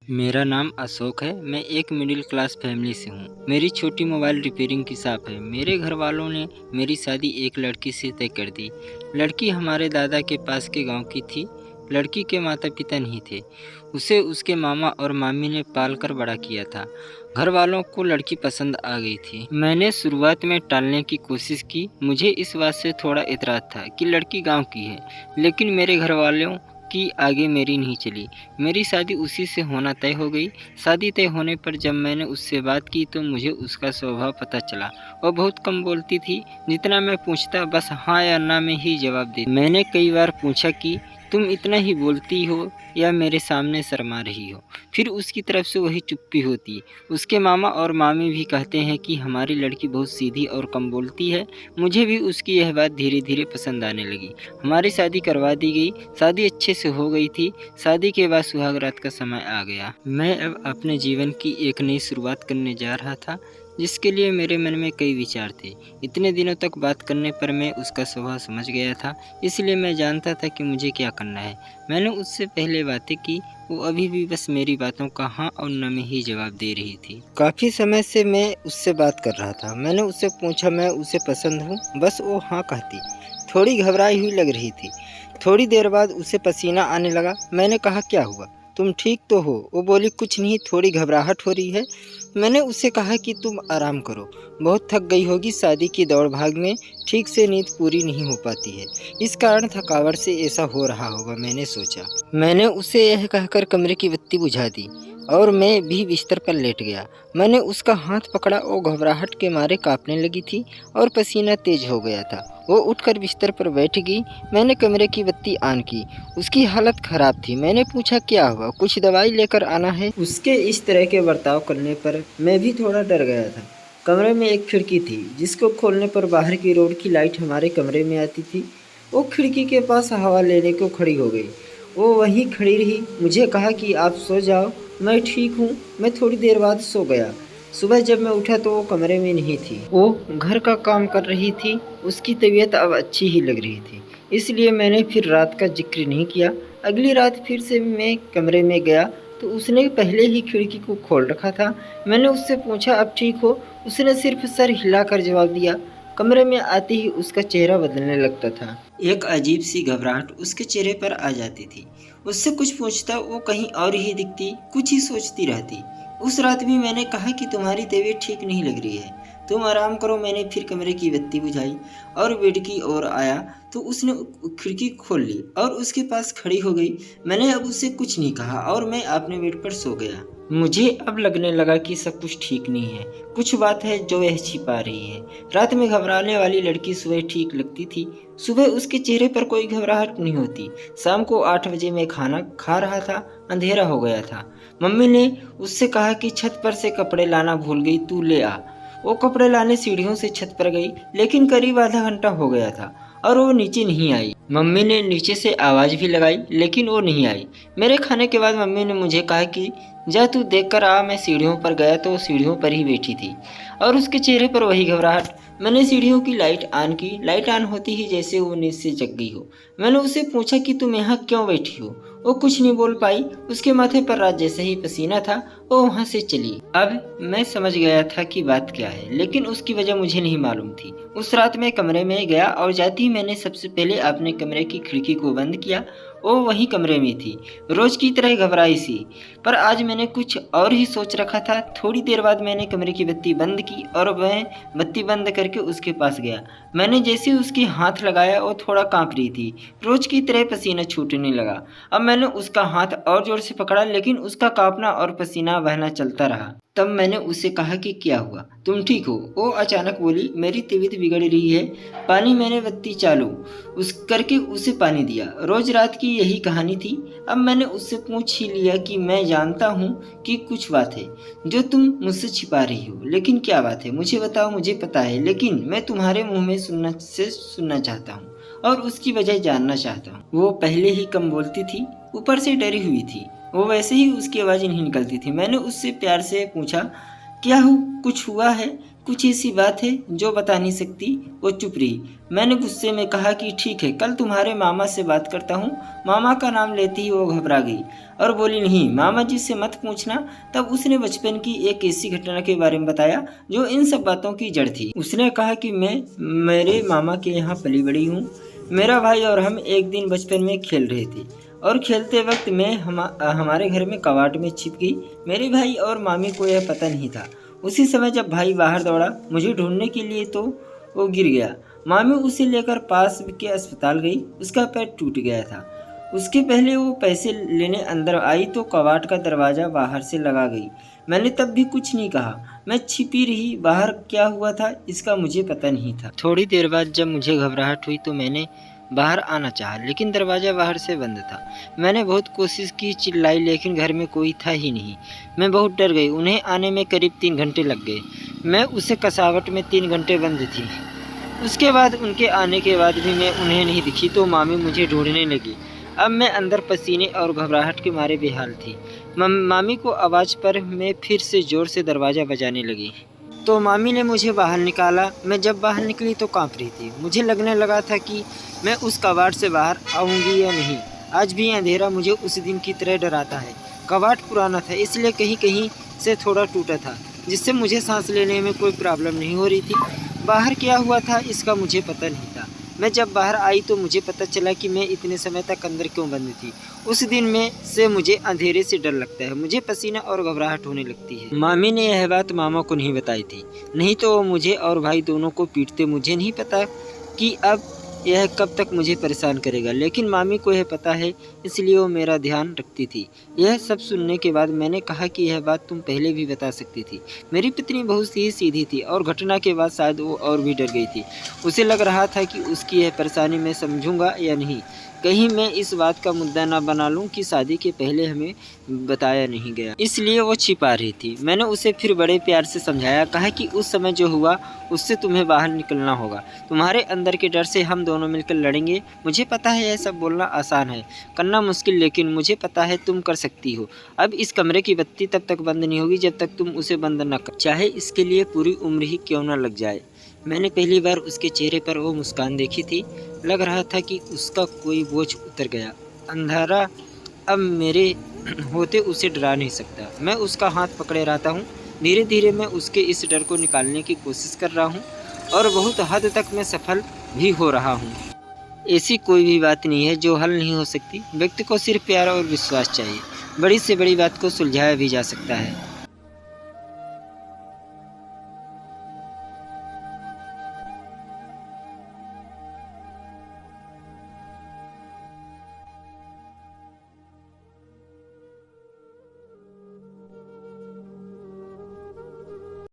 मेरा नाम अशोक है। मैं एक मिडिल क्लास फैमिली से हूँ। मेरी छोटी मोबाइल रिपेयरिंग की शॉप है। मेरे घर वालों ने मेरी शादी एक लड़की से तय कर दी। लड़की हमारे दादा के पास के गांव की थी। लड़की के माता पिता नहीं थे। उसे उसके मामा और मामी ने पाल कर बड़ा किया था। घर वालों को लड़की पसंद आ गई थी। मैंने शुरुआत में टालने की कोशिश की। मुझे इस बात से थोड़ा एतराज़ था कि लड़की गांव की है, लेकिन मेरे घर वालों की आगे मेरी नहीं चली। मेरी शादी उसी से होना तय हो गई। शादी तय होने पर जब मैंने उससे बात की तो मुझे उसका स्वभाव पता चला। वह बहुत कम बोलती थी। जितना मैं पूछता बस हाँ या ना में ही जवाब देती। मैंने कई बार पूछा कि तुम इतना ही बोलती हो या मेरे सामने शर्मा रही हो? फिर उसकी तरफ से वही चुप्पी होती। उसके मामा और मामी भी कहते हैं कि हमारी लड़की बहुत सीधी और कम बोलती है। मुझे भी उसकी यह बात धीरे धीरे पसंद आने लगी। हमारी शादी करवा दी गई। शादी अच्छे से हो गई थी। शादी के बाद सुहाग रात का समय आ गया। मैं अब अपने जीवन की एक नई शुरुआत करने जा रहा था, जिसके लिए मेरे मन में कई विचार थे। इतने दिनों तक बात करने पर मैं उसका स्वभाव समझ गया था, इसलिए मैं जानता था कि मुझे क्या करना है। मैंने उससे पहले बातें की। वो अभी भी बस मेरी बातों का हाँ और न में ही जवाब दे रही थी। काफ़ी समय से मैं उससे बात कर रहा था। मैंने उससे पूछा मैं उसे पसंद हूँ, बस वो हाँ कहती। थोड़ी घबराई हुई लग रही थी। थोड़ी देर बाद उसे पसीना आने लगा। मैंने कहा क्या हुआ, तुम ठीक तो हो? वो बोली कुछ नहीं, थोड़ी घबराहट हो रही है। मैंने उससे कहा कि तुम आराम करो, बहुत थक गई होगी। शादी की दौड़ भाग में ठीक से नींद पूरी नहीं हो पाती है, इस कारण थकावट से ऐसा हो रहा होगा, मैंने सोचा। मैंने उसे यह कहकर कमरे की बत्ती बुझा दी और मैं भी बिस्तर पर लेट गया। मैंने उसका हाथ पकड़ा। वो घबराहट के मारे कांपने लगी थी और पसीना तेज हो गया था। वो उठकर बिस्तर पर बैठ गई। मैंने कमरे की बत्ती ऑन की। उसकी हालत खराब थी। मैंने पूछा क्या हुआ, कुछ दवाई लेकर आना है? उसके इस तरह के बर्ताव करने पर मैं भी थोड़ा डर गया था। कमरे में एक खिड़की थी, जिसको खोलने पर बाहर की रोड की लाइट हमारे कमरे में आती थी। वो खिड़की के पास हवा लेने को खड़ी हो गई। वो वहीं खड़ी रही। मुझे कहा कि आप सो जाओ, मैं ठीक हूँ। मैं थोड़ी देर बाद सो गया। सुबह जब मैं उठा तो वो कमरे में नहीं थी। वो घर का काम कर रही थी। उसकी तबीयत अब अच्छी ही लग रही थी, इसलिए मैंने फिर रात का जिक्र नहीं किया। अगली रात फिर से मैं कमरे में गया तो उसने पहले ही खिड़की को खोल रखा था। मैंने उससे पूछा अब ठीक हो? उसने सिर्फ सर हिलाकर जवाब दिया। कमरे में आते ही उसका चेहरा बदलने लगता था। एक अजीब सी घबराहट उसके चेहरे पर आ जाती थी। उससे कुछ पूछता वो कहीं और ही दिखती, कुछ ही सोचती रहती। उस रात भी मैंने कहा कि तुम्हारी तबीयत ठीक नहीं लग रही है, तुम आराम करो। मैंने फिर कमरे की बत्ती बुझाई और बेड की ओर आया तो उसने खिड़की खोल ली और उसके पास खड़ी हो गई। मैंने अब उससे कुछ नहीं कहा और मैं अपने बेड पर सो गया। मुझे अब लगने लगा कि सब कुछ ठीक नहीं है, कुछ बात है जो वह छिपा रही है। रात में घबराने वाली लड़की सुबह ठीक लगती थी। सुबह उसके चेहरे पर कोई घबराहट नहीं होती। शाम को 8 बजे मैं खाना खा रहा था, अंधेरा हो गया था। मम्मी ने उससे कहा कि छत पर से कपड़े लाना भूल गई, तू ले आ। वो कपड़े लाने सीढ़ियों से छत पर गई, लेकिन करीब आधा घंटा हो गया था और वो नीचे नहीं आई। मम्मी ने नीचे से आवाज़ भी लगाई, लेकिन वो नहीं आई। मेरे खाने के बाद मम्मी ने मुझे कहा कि जा तू देख कर आ। मैं सीढ़ियों पर गया तो वो सीढ़ियों पर ही बैठी थी और उसके चेहरे पर वही घबराहट। मैंने सीढ़ियों की लाइट ऑन की। लाइट ऑन होती ही जैसे वो नींद से जग गई हो। मैंने उससे पूछा कि तुम यहाँ क्यों बैठी हो? वो कुछ नहीं बोल पाई। उसके माथे पर रात जैसे ही पसीना था। वो वहाँ से चली। अब मैं समझ गया था कि बात क्या है, लेकिन उसकी वजह मुझे नहीं मालूम थी। उस रात मैं कमरे में गया और जाते ही मैंने सबसे पहले अपने कमरे की खिड़की को बंद किया। वो वहीं कमरे में थी, रोज की तरह घबराई सी। पर आज मैंने कुछ और ही सोच रखा था। थोड़ी देर बाद मैंने कमरे की बत्ती बंद की और मैं बत्ती बंद करके उसके पास गया। मैंने जैसे उसके हाथ लगाया वो थोड़ा कांप रही थी, रोज की तरह पसीना छूटने लगा। अब मैंने उसका हाथ और जोर से पकड़ा, लेकिन उसका कांपना और पसीना बहना चलता रहा। तब मैंने उससे कहा कि क्या हुआ, तुम ठीक हो? वो अचानक बोली मेरी तबीयत बिगड़ रही है। पानी मैंने बत्ती चालू उस करके उसे पानी दिया। रोज रात की यही कहानी थी। अब मैंने उससे पूछ ही लिया कि मैं जानता हूँ कि कुछ बात है जो तुम मुझसे छिपा रही हो, लेकिन क्या बात है मुझे बताओ। मुझे पता है, लेकिन मैं तुम्हारे मुंह में सुनना चाहता हूँ और उसकी वजह जानना चाहता हूँ। वो पहले ही कम बोलती थी, ऊपर से डरी हुई थी। वो वैसे ही उसकी आवाज़ नहीं निकलती थी। मैंने उससे प्यार से पूछा क्या हो, कुछ हुआ है? कुछ ऐसी बात है जो बता नहीं सकती। वो चुप रही। मैंने गुस्से में कहा कि ठीक है, कल तुम्हारे मामा से बात करता हूँ। मामा का नाम लेते ही वो घबरा गई और बोली, नहीं मामा जी से मत पूछना। तब उसने बचपन की एक ऐसी घटना के बारे में बताया जो इन सब बातों की जड़ थी। उसने कहा कि मैं मेरे मामा के यहाँ पली बड़ी हूँ। मेरा भाई और हम एक दिन बचपन में खेल रहे थे और खेलते वक्त मैं हमारे घर में कबाड़ में छिप गई। मेरे भाई और मामी को यह पता नहीं था। उसी समय जब भाई बाहर दौड़ा मुझे ढूंढने के लिए तो वो गिर गया। मामी उसे लेकर पास के अस्पताल गई। उसका पैर टूट गया था। उसके पहले वो पैसे लेने अंदर आई तो कबाड़ का दरवाज़ा बाहर से लगा गई। मैंने तब भी कुछ नहीं कहा। मैं छिपी रही। बाहर क्या हुआ था इसका मुझे पता नहीं था। थोड़ी देर बाद जब मुझे घबराहट हुई तो मैंने बाहर आना चाहा, लेकिन दरवाज़ा बाहर से बंद था। मैंने बहुत कोशिश की, चिल्लाई, लेकिन घर में कोई था ही नहीं। मैं बहुत डर गई। उन्हें आने में करीब 3 घंटे लग गए। मैं उसे कसावट में 3 घंटे बंद थी। उसके बाद उनके आने के बाद भी मैं उन्हें नहीं दिखी तो मामी मुझे ढूंढने लगी। अब मैं अंदर पसीने और घबराहट के मारे बेहाल थी। मामी को आवाज़ पर मैं फिर से ज़ोर से दरवाज़ा बजाने लगी तो मामी ने मुझे बाहर निकाला। मैं जब बाहर निकली तो कांप रही थी। मुझे लगने लगा था कि मैं उस कबाड़ से बाहर आऊँगी या नहीं। आज भी अंधेरा मुझे उस दिन की तरह डराता है। कबाड़ पुराना था इसलिए कहीं कहीं से थोड़ा टूटा था, जिससे मुझे सांस लेने में कोई प्रॉब्लम नहीं हो रही थी। बाहर क्या हुआ था इसका मुझे पता नहीं था। मैं जब बाहर आई तो मुझे पता चला कि मैं इतने समय तक अंदर क्यों बंद थी। उस दिन में से मुझे अंधेरे से डर लगता है। मुझे पसीना और घबराहट होने लगती है। मामी ने यह बात मामा को नहीं बताई थी, नहीं तो वो मुझे और भाई दोनों को पीटते। मुझे नहीं पता कि अब यह कब तक मुझे परेशान करेगा, लेकिन मामी को यह पता है इसलिए वो मेरा ध्यान रखती थी। यह सब सुनने के बाद मैंने कहा कि यह बात तुम पहले भी बता सकती थी। मेरी पत्नी बहुत ही सीधी थी और घटना के बाद शायद वो और भी डर गई थी। उसे लग रहा था कि उसकी यह परेशानी मैं समझूंगा या नहीं। कहीं मैं इस बात का मुद्दा ना बना लूं कि शादी के पहले हमें बताया नहीं गया, इसलिए वो छिपा रही थी। मैंने उसे फिर बड़े प्यार से समझाया, कहा कि उस समय जो हुआ उससे तुम्हें बाहर निकलना होगा। तुम्हारे अंदर के डर से हम दोनों मिलकर लड़ेंगे। मुझे पता है यह सब बोलना आसान है, करना मुश्किल, लेकिन मुझे पता है तुम कर सकती हो। अब इस कमरे की बत्ती तब तक बंद नहीं होगी जब तक तुम उसे बंद न कर, चाहे इसके लिए पूरी उम्र ही क्यों न लग जाए। मैंने पहली बार उसके चेहरे पर वो मुस्कान देखी थी। लग रहा था कि उसका कोई बोझ उतर गया। अंधारा अब मेरे होते उसे डरा नहीं सकता। मैं उसका हाथ पकड़े रहता हूँ। धीरे धीरे मैं उसके इस डर को निकालने की कोशिश कर रहा हूँ और बहुत हद तक मैं सफल भी हो रहा हूँ। ऐसी कोई भी बात नहीं है जो हल नहीं हो सकती। व्यक्ति को सिर्फ प्यार और विश्वास चाहिए। बड़ी से बड़ी बात को सुलझाया भी जा सकता है।